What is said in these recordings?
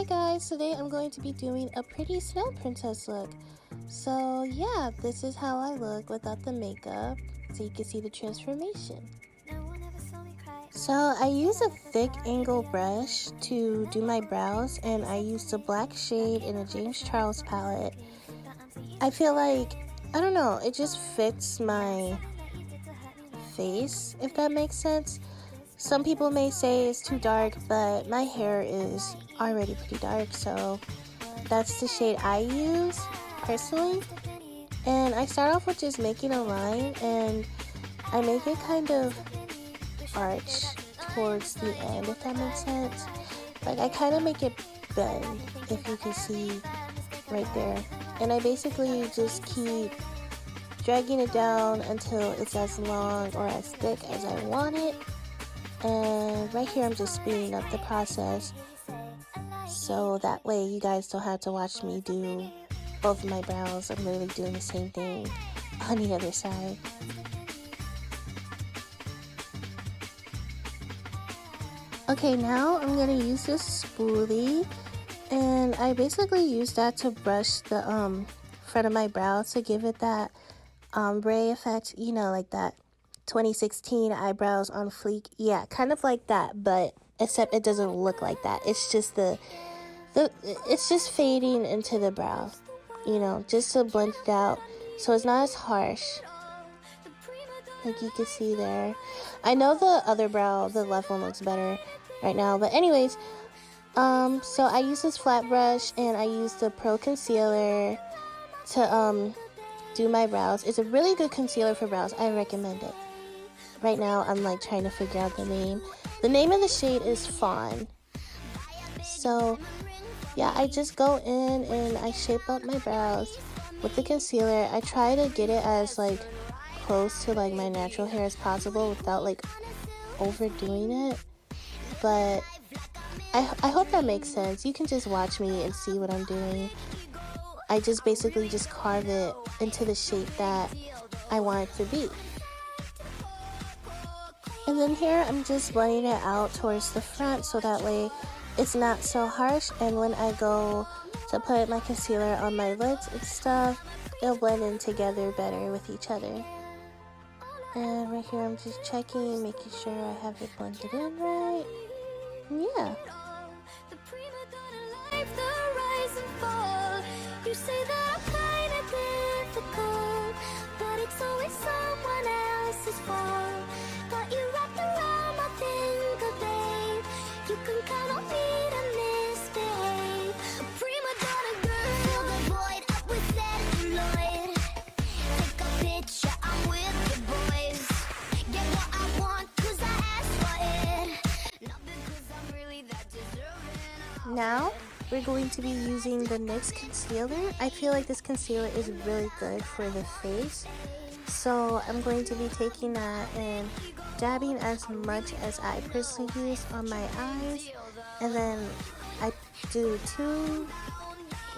Hi guys, today I'm going to be doing a pretty snow princess look. So yeah, this is how I look without the makeup, so you can see the transformation. So I use a thick angle brush to do my brows, and I used a black shade in a James Charles palette. I feel like, I don't know, it just fits my face, if that makes sense. Some people may say it's too dark, but my hair is already pretty dark, so that's the shade I use personally. And I start off with just making a line, and I make it kind of arch towards the end, if that makes sense. Like, I kind of make it bend, if you can see right there. And I basically just keep dragging it down until it's as long or as thick as I want it. And right here I'm just speeding up the process, so that way you guys don't have to watch me do both of my brows. I'm literally doing the same thing on the other side. Okay, now I'm going to use this spoolie, and I basically use that to brush the front of my brow to give it that ombre effect, you know, like that 2016 eyebrows on fleek. Yeah, kind of like that, but except it doesn't look like that. It's just it's just fading into the brow, you know, just to blend it out so it's not as harsh, like you can see there. I know the other brow, the left one, looks better right now, but anyways, so I use this flat brush, and I use the Pro Concealer to do my brows. It's a really good concealer for brows. I recommend it. Right now I'm like trying to figure out the name. The name of the shade is Fawn. So yeah, I just go in and I shape up my brows with the concealer. I try to get it as like close to like my natural hair as possible without like overdoing it. But I hope that makes sense. You can just watch me and see what I'm doing. I just basically just carve it into the shape that I want it to be. And then here I'm just blending it out towards the front so that way it's not so harsh, and when I go to put my concealer on my lids and stuff, it'll blend in together better with each other. And right here I'm just checking, making sure I have it blended in right. And yeah. You say that I'm kinda difficult, but it's always someone else's fault. Got you wrapped around my finger, babe. You can count on me to misbehave. A prima donna girl, fill the void up with celluloid. Take a picture, I'm with the boys. Get what I want, cause I asked for it. Not because I'm really that deserving. Now we're going to be using the NYX concealer. I feel like this concealer is really good for the face, so I'm going to be taking that and dabbing as much as I personally use on my eyes, and then I do 2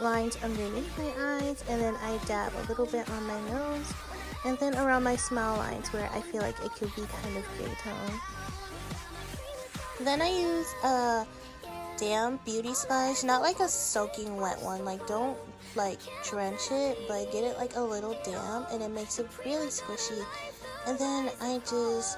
lines underneath my eyes, and then I dab a little bit on my nose, and then around my smile lines where I feel like it could be kind of gray tone. Then I use a damp beauty sponge, not like a soaking wet one, like don't like drench it, but get it like a little damp, and it makes it really squishy. And then I just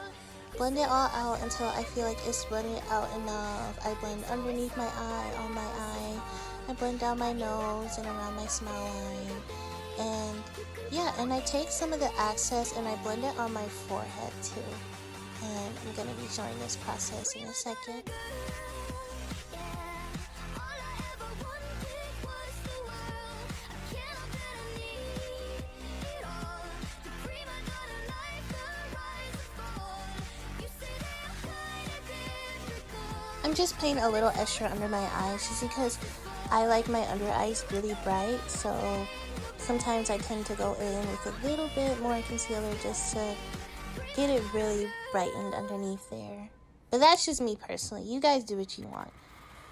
blend it all out until I feel like it's blended out enough. I blend underneath my eye, on my eye, I blend down my nose and around my smile line, and yeah, and I take some of the excess and I blend it on my forehead too. And I'm gonna be showing this process in a second. I'm just putting a little extra under my eyes just because I like my under eyes really bright, so sometimes I tend to go in with a little bit more concealer just to get it really brightened underneath there. But that's just me personally. You guys do what you want.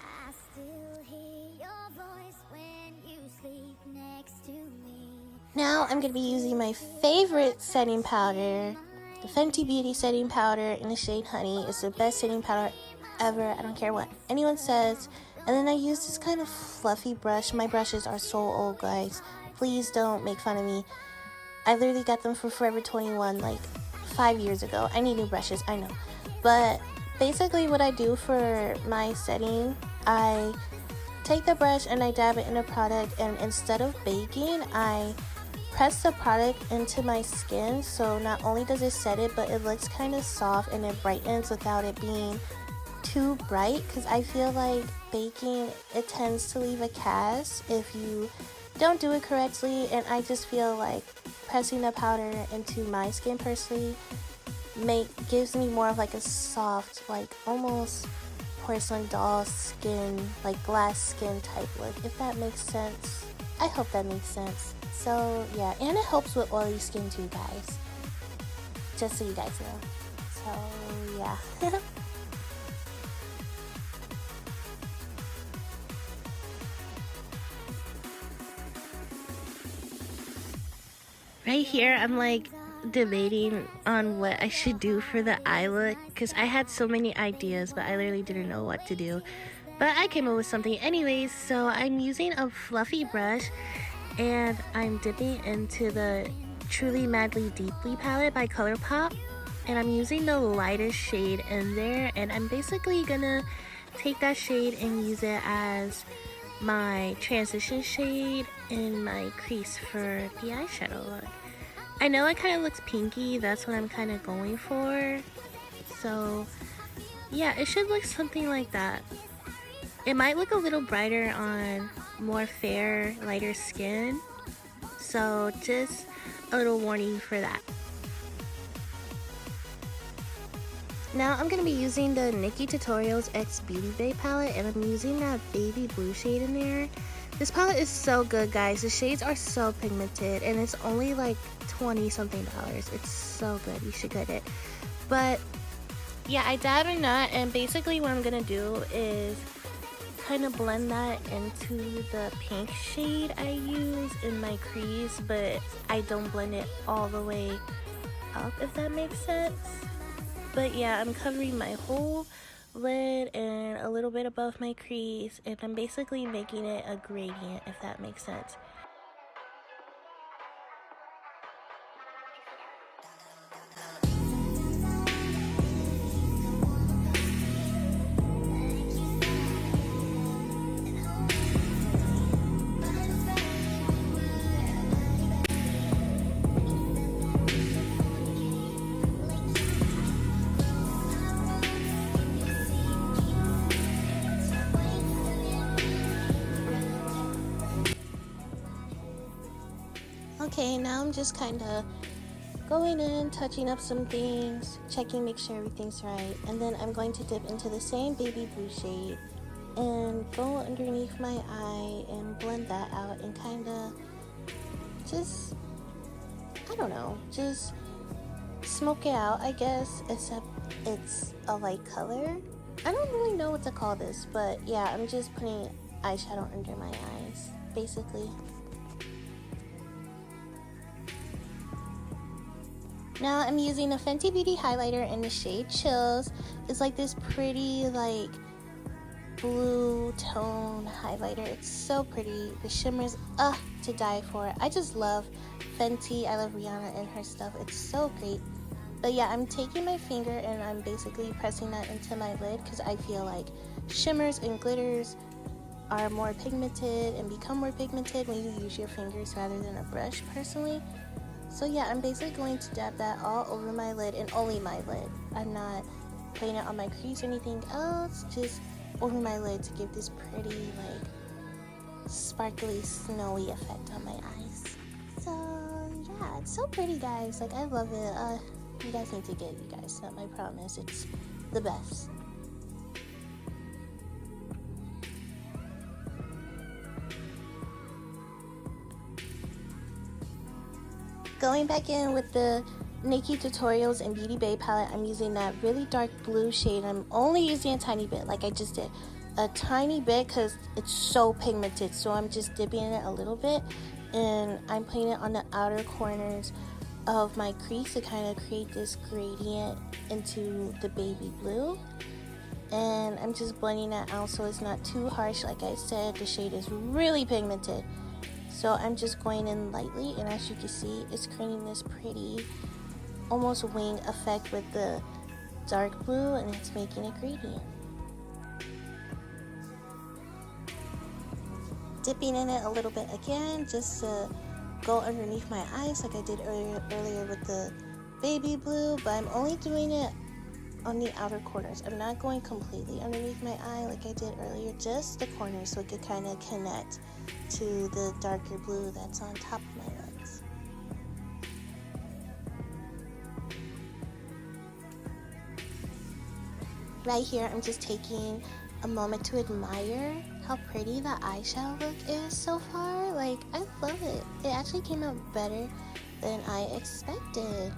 I still hear your voice when you sleep next to me. Now I'm going to be using my favorite setting powder, the Fenty Beauty setting powder in the shade Honey. It's the best setting powder ever. I don't care what anyone says. And then I use this kind of fluffy brush. My brushes are so old, guys. Please don't make fun of me. I literally got them from Forever 21 like 5 years ago. I need new brushes, I know. But basically what I do for my setting, I take the brush and I dab it in a product, and instead of baking, I press the product into my skin, so not only does it set it, but it looks kind of soft and it brightens without it being too bright, because I feel like baking, it tends to leave a cast if you don't do it correctly, and I just feel like pressing the powder into my skin personally gives me more of like a soft, like almost porcelain doll skin, like glass skin type look, if that makes sense. I hope that makes sense. So yeah, and it helps with oily skin too, guys, just so you guys know. So yeah. Right here, I'm like debating on what I should do for the eye look, because I had so many ideas, but I literally didn't know what to do. But I came up with something anyways, so I'm using a fluffy brush, and I'm dipping into the Truly Madly Deeply palette by Colourpop, and I'm using the lightest shade in there, and I'm basically gonna take that shade and use it as my transition shade in my crease for the eyeshadow look. I know it kind of looks pinky, that's what I'm kind of going for. So yeah, it should look something like that. It might look a little brighter on more fair, lighter skin, so just a little warning for that. Now I'm going to be using the Nikkitutorials X Beauty Bay palette, and I'm using that baby blue shade in there. This palette is so good, guys. The shades are so pigmented, and it's only like 20 something dollars. It's so good. You should get it. But yeah, I dab in that, and basically what I'm going to do is kind of blend that into the pink shade I use in my crease, but I don't blend it all the way up, if that makes sense. But yeah, I'm covering my whole lid and a little bit above my crease, and I'm basically making it a gradient, if that makes sense. Okay, now I'm just kind of going in, touching up some things, checking, make sure everything's right, and then I'm going to dip into the same baby blue shade and go underneath my eye and blend that out and kind of just, I don't know, just smoke it out, I guess, except it's a light color. I don't really know what to call this, but yeah, I'm just putting eyeshadow under my eyes, basically. Now I'm using a Fenty Beauty highlighter in the shade Chillz. It's like this pretty like blue tone highlighter. It's so pretty. The shimmers to die for. I just love Fenty. I love Rihanna and her stuff. It's so great. But yeah, I'm taking my finger and I'm basically pressing that into my lid, because I feel like shimmers and glitters are more pigmented and become more pigmented when you use your fingers rather than a brush, personally. So yeah, I'm basically going to dab that all over my lid, and only my lid. I'm not putting it on my crease or anything else, just over my lid to give this pretty, like, sparkly, snowy effect on my eyes. So yeah, it's so pretty, guys. Like, I love it. You guys need to get it, you guys. Some, I promise. It's the best. Going back in with the Nikkitutorials and Beauty Bay palette, I'm using that really dark blue shade. I'm only using a tiny bit, like I just did. A tiny bit, because it's so pigmented. So I'm just dipping in it a little bit, and I'm putting it on the outer corners of my crease to kind of create this gradient into the baby blue. and I'm just blending that out so it's not too harsh. Like I said, the shade is really pigmented, so I'm just going in lightly, and as you can see, it's creating this pretty almost wing effect with the dark blue, and it's making a gradient. Dipping in it a little bit again just to go underneath my eyes like I did earlier with the baby blue, but I'm only doing it on the outer corners. I'm not going completely underneath my eye like I did earlier, just the corners so it could kind of connect to the darker blue that's on top of my lens. Right here, I'm just taking a moment to admire how pretty the eyeshadow look is so far. Like, I love it. It actually came out better than I expected.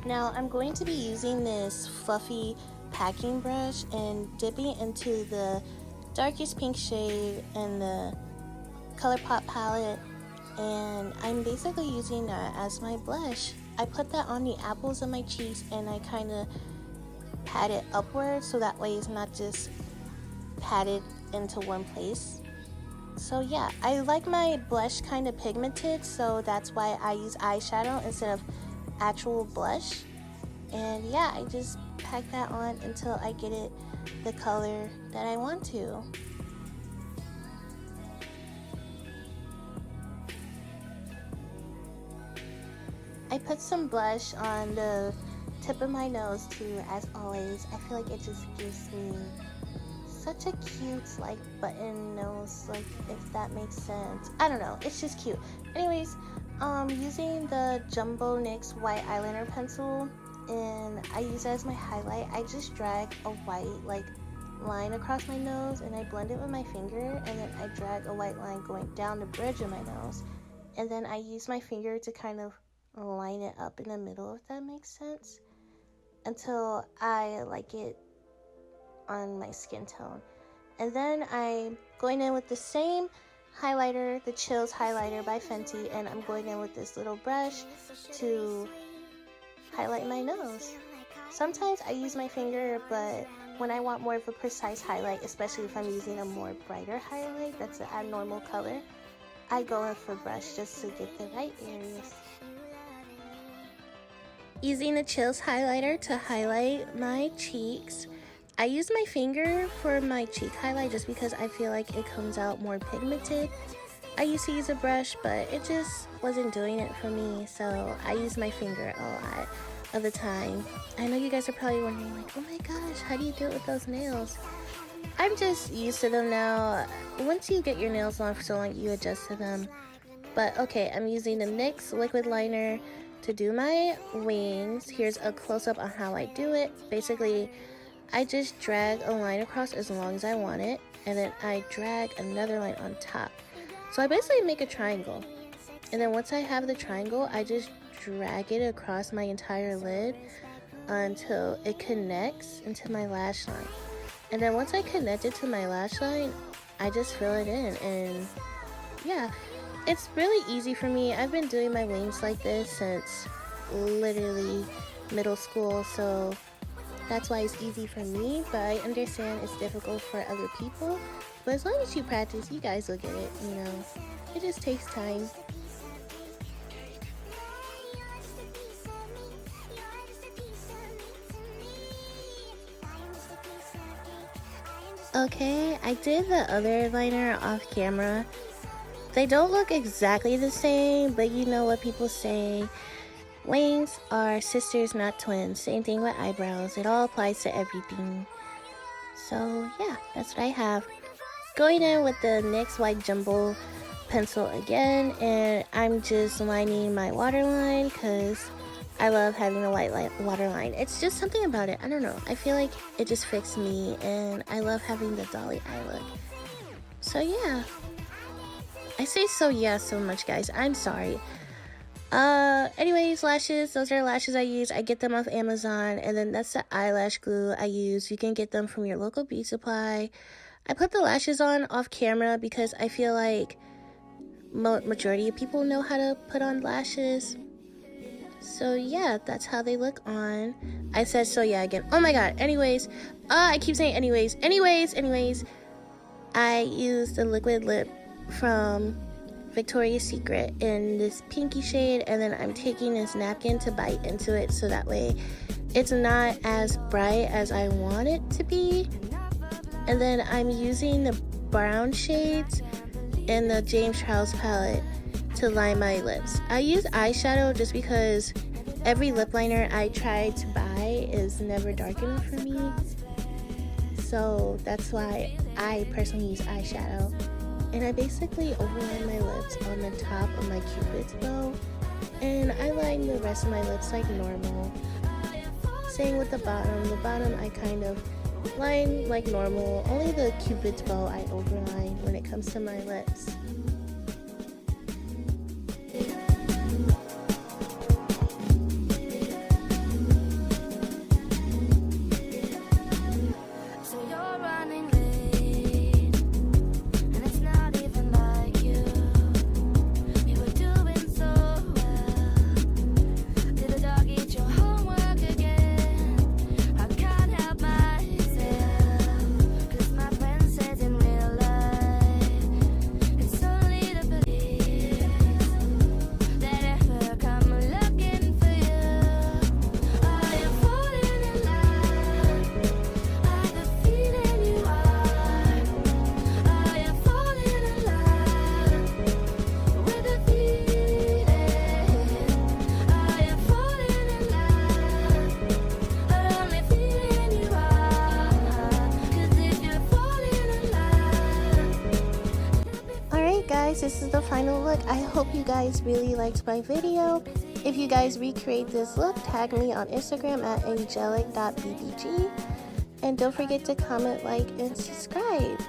Now I'm going to be using this fluffy packing brush and dipping into the darkest pink shade in the ColourPop palette, and I'm basically using that as my blush. I put that on the apples of my cheeks and I kind of pat it upward so that way it's not just patted into one place. So yeah, I like my blush kind of pigmented, so that's why I use eyeshadow instead of actual blush. And yeah, I just pack that on until I get it the color that I want to. I put some blush on the tip of my nose too, as always. I feel like it just gives me such a cute like button nose, like, if that makes sense. I don't know, it's just cute. Anyways, using the Jumbo NYX white eyeliner pencil, and I use it as my highlight. I just drag a white like line across my nose and I blend it with my finger, and then I drag a white line going down the bridge of my nose, and then I use my finger to kind of line it up in the middle, if that makes sense, until I like it on my skin tone. And then I'm going in with the same highlighter, the Chillz highlighter by Fenty, and I'm going in with this little brush to highlight my nose. Sometimes I use my finger, but when I want more of a precise highlight, especially if I'm using a more brighter highlight that's an abnormal color, I go in for brush just to get the right areas. Using the Chillz highlighter to highlight my cheeks, I use my finger for my cheek highlight just because I feel like it comes out more pigmented. I used to use a brush, but it just wasn't doing it for me, so I use my finger a lot of the time. I know you guys are probably wondering, like, oh my gosh, how do you do it with those nails? I'm just used to them now. Once you get your nails long for so long, you adjust to them. But okay, I'm using the NYX liquid liner to do my wings. Here's a close-up on how I do it. Basically, I just drag a line across as long as I want it, and then I drag another line on top. So I basically make a triangle, and then once I have the triangle, I just drag it across my entire lid until it connects into my lash line. And then once I connect it to my lash line, I just fill it in, and yeah, it's really easy for me. I've been doing my wings like this since literally middle school, so that's why it's easy for me, but I understand it's difficult for other people. But as long as you practice, you guys will get it, you know. It just takes time. Okay, I did the other liner off camera. They don't look exactly the same, but you know what people say. Wings are sisters, not twins. Same thing with eyebrows. It all applies to everything. So yeah, that's what I have. Going in with the NYX white jumbo pencil again, and I'm just lining my waterline because I love having a white waterline. It's just something about it. I don't know. I feel like it just fits me, and I love having the dolly eye look. So yeah. I say so yeah so much, guys. I'm sorry. Anyways, lashes. Those are lashes I use. I get them off Amazon, and then that's the eyelash glue I use. You can get them from your local beauty supply. I put the lashes on off camera because I feel like majority of people know how to put on lashes. So yeah, that's how they look on. I said so yeah again. Oh my god. Anyways, I keep saying anyways. I used a liquid lip from Victoria's Secret in this pinky shade, and then I'm taking this napkin to bite into it so that way it's not as bright as I want it to be. And then I'm using the brown shades in the James Charles palette to line my lips. I use eyeshadow just because every lip liner I try to buy is never dark enough for me. So that's why I personally use eyeshadow. And I basically overline my lips on the top of my Cupid's bow. And I line the rest of my lips like normal. Same with the bottom. The bottom I kind of line like normal. Only the Cupid's bow I overline when it comes to my lips. Guys, this is the final look. I hope you guys really liked my video. If you guys recreate this look, tag me on Instagram at angelic.bbg, and don't forget to comment, like, and subscribe.